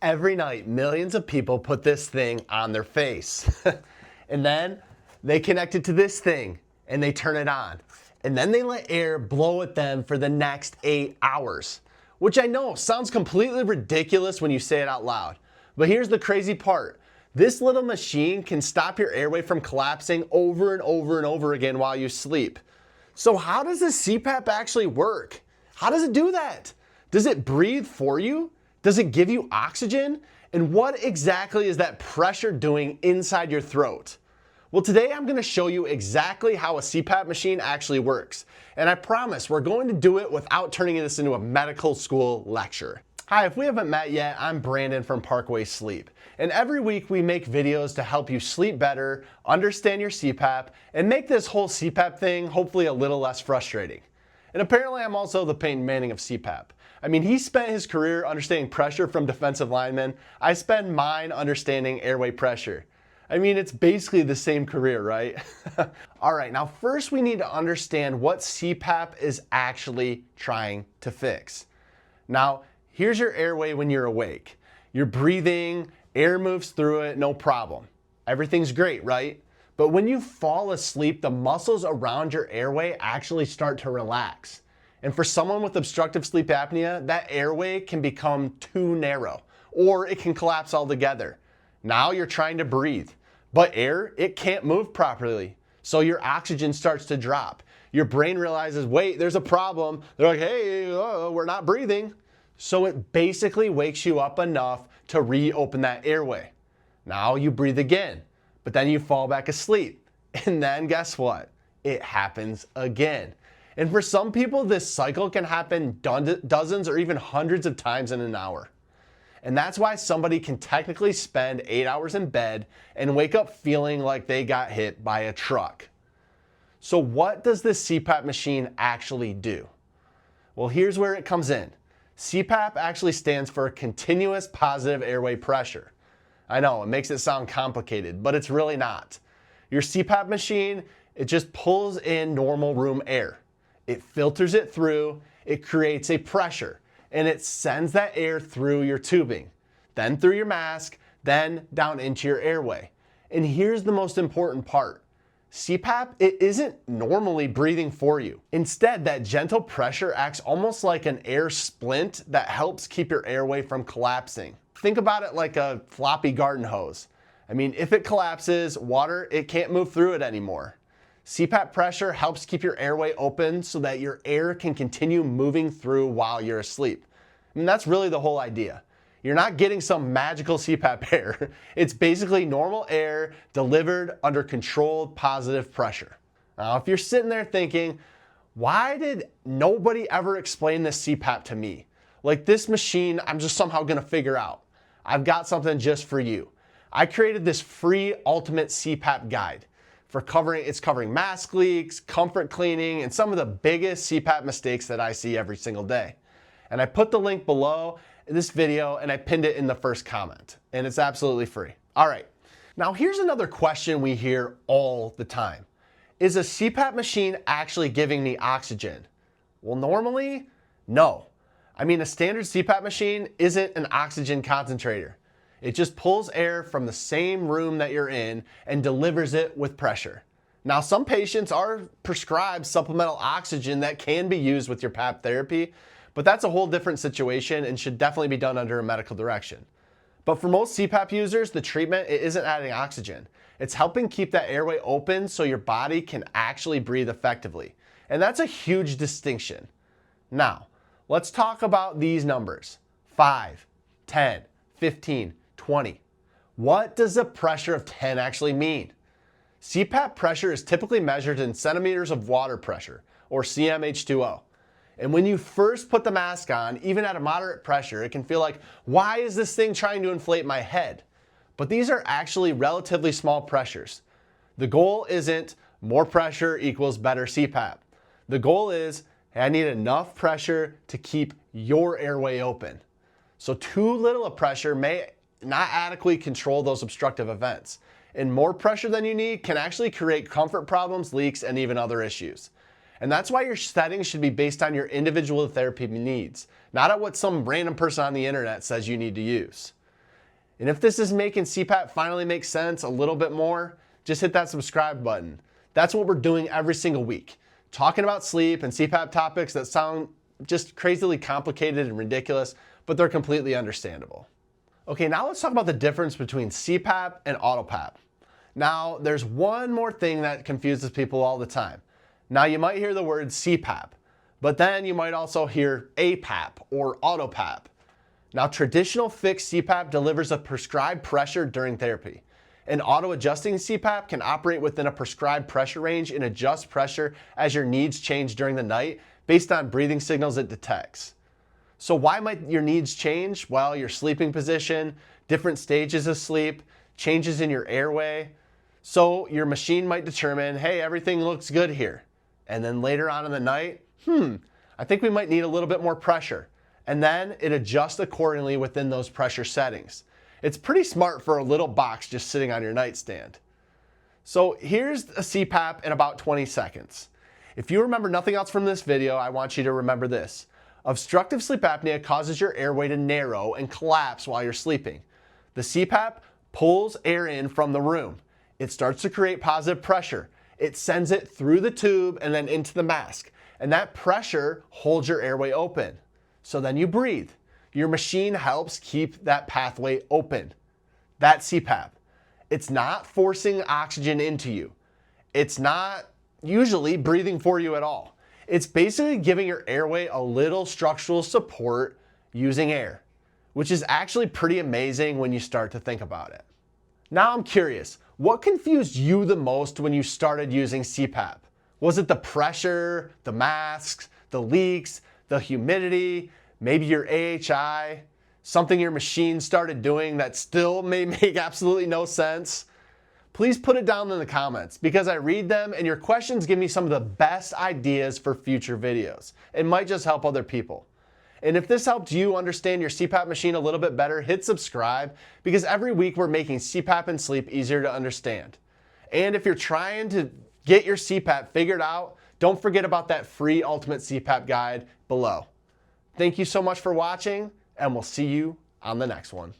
Every night, millions of people put this thing on their face. And then they connect it to this thing and they turn it on. And then they let air blow at them for the next 8 hours. Which I know sounds completely ridiculous when you say it out loud. But here's the crazy part. This little machine can stop your airway from collapsing over and over and over again while you sleep. So how does this CPAP actually work? How does it do that? Does it breathe for you? Does it give you oxygen? And what exactly is that pressure doing inside your throat? Well, today I'm going to show you exactly how a CPAP machine actually works. And I promise we're going to do it without turning this into a medical school lecture. Hi, if we haven't met yet, I'm Brandon from Parkway Sleep. And every week we make videos to help you sleep better, understand your CPAP, and make this whole CPAP thing hopefully a little less frustrating. And apparently I'm also the Peyton Manning of CPAP. I mean, he spent his career understanding pressure from defensive linemen. I spend mine understanding airway pressure. I mean, it's basically the same career, right? All right, now first we need to understand what CPAP is actually trying to fix. Now, here's your airway when you're awake. You're breathing, air moves through it, no problem. Everything's great, right? But when you fall asleep, the muscles around your airway actually start to relax. And for someone with obstructive sleep apnea, that airway can become too narrow, or it can collapse altogether. Now you're trying to breathe, but air, it can't move properly. So your oxygen starts to drop. Your brain realizes, wait, there's a problem. They're like, hey, we're not breathing. So it basically wakes you up enough to reopen that airway. Now you breathe again, but then you fall back asleep. And then guess what? It happens again. And for some people, this cycle can happen dozens or even hundreds of times in an hour. And that's why somebody can technically spend 8 hours in bed and wake up feeling like they got hit by a truck. So what does this CPAP machine actually do? Well, here's where it comes in. CPAP actually stands for continuous positive airway pressure. I know, it makes it sound complicated, but it's really not. Your CPAP machine, it just pulls in normal room air. It filters it through, it creates a pressure, and it sends that air through your tubing, then through your mask, then down into your airway. And here's the most important part. CPAP, it isn't normally breathing for you. Instead, that gentle pressure acts almost like an air splint that helps keep your airway from collapsing. Think about it like a floppy garden hose. I mean, if it collapses, water, it can't move through it anymore. CPAP pressure helps keep your airway open so that your air can continue moving through while you're asleep. I mean, that's really the whole idea. You're not getting some magical CPAP air. It's basically normal air delivered under controlled positive pressure. Now, if you're sitting there thinking, why did nobody ever explain this CPAP to me? Like this machine, I'm just somehow gonna figure out. I've got something just for you. I created this free ultimate CPAP guide. It's covering mask leaks, comfort cleaning, and some of the biggest CPAP mistakes that I see every single day. And I put the link below this video and I pinned it in the first comment. And it's absolutely free. All right, now here's another question we hear all the time. Is a CPAP machine actually giving me oxygen? Well, normally, no. I mean, a standard CPAP machine isn't an oxygen concentrator. It just pulls air from the same room that you're in and delivers it with pressure. Now, some patients are prescribed supplemental oxygen that can be used with your PAP therapy, but that's a whole different situation and should definitely be done under a medical direction. But for most CPAP users, the treatment, it isn't adding oxygen. It's helping keep that airway open so your body can actually breathe effectively. And that's a huge distinction. Now, let's talk about these numbers. 5, 10, 15, 20. What does the pressure of 10 actually mean? CPAP pressure is typically measured in centimeters of water pressure, or cmH2O. And when you first put the mask on, even at a moderate pressure, it can feel like, why is this thing trying to inflate my head? But these are actually relatively small pressures. The goal isn't more pressure equals better CPAP. The goal is, hey, I need enough pressure to keep your airway open. So too little of pressure may not adequately control those obstructive events. And more pressure than you need can actually create comfort problems, leaks, and even other issues. And that's why your settings should be based on your individual therapy needs, not at what some random person on the internet says you need to use. And if this is making CPAP finally make sense a little bit more, just hit that subscribe button. That's what we're doing every single week. Talking about sleep and CPAP topics that sound just crazily complicated and ridiculous, but they're completely understandable. Okay, now let's talk about the difference between CPAP and AutoPAP. Now, there's one more thing that confuses people all the time. Now, you might hear the word CPAP, but then you might also hear APAP or AutoPAP. Now, traditional fixed CPAP delivers a prescribed pressure during therapy. An auto-adjusting CPAP can operate within a prescribed pressure range and adjust pressure as your needs change during the night based on breathing signals it detects. So why might your needs change? Well, your sleeping position, different stages of sleep, changes in your airway. So your machine might determine, hey, everything looks good here. And then later on in the night, I think we might need a little bit more pressure. And then it adjusts accordingly within those pressure settings. It's pretty smart for a little box just sitting on your nightstand. So here's a CPAP in about 20 seconds. If you remember nothing else from this video, I want you to remember this. Obstructive sleep apnea causes your airway to narrow and collapse while you're sleeping. The CPAP pulls air in from the room. It starts to create positive pressure. It sends it through the tube and then into the mask. And that pressure holds your airway open. So then you breathe. Your machine helps keep that pathway open. That's CPAP. It's not forcing oxygen into you. It's not usually breathing for you at all. It's basically giving your airway a little structural support using air, which is actually pretty amazing when you start to think about it. Now I'm curious, what confused you the most when you started using CPAP? Was it the pressure, the masks, the leaks, the humidity, maybe your AHI, something your machine started doing that still may make absolutely no sense? Please put it down in the comments because I read them and your questions give me some of the best ideas for future videos. It might just help other people. And if this helped you understand your CPAP machine a little bit better, hit subscribe because every week we're making CPAP and sleep easier to understand. And if you're trying to get your CPAP figured out, don't forget about that free Ultimate CPAP guide below. Thank you so much for watching, and we'll see you on the next one.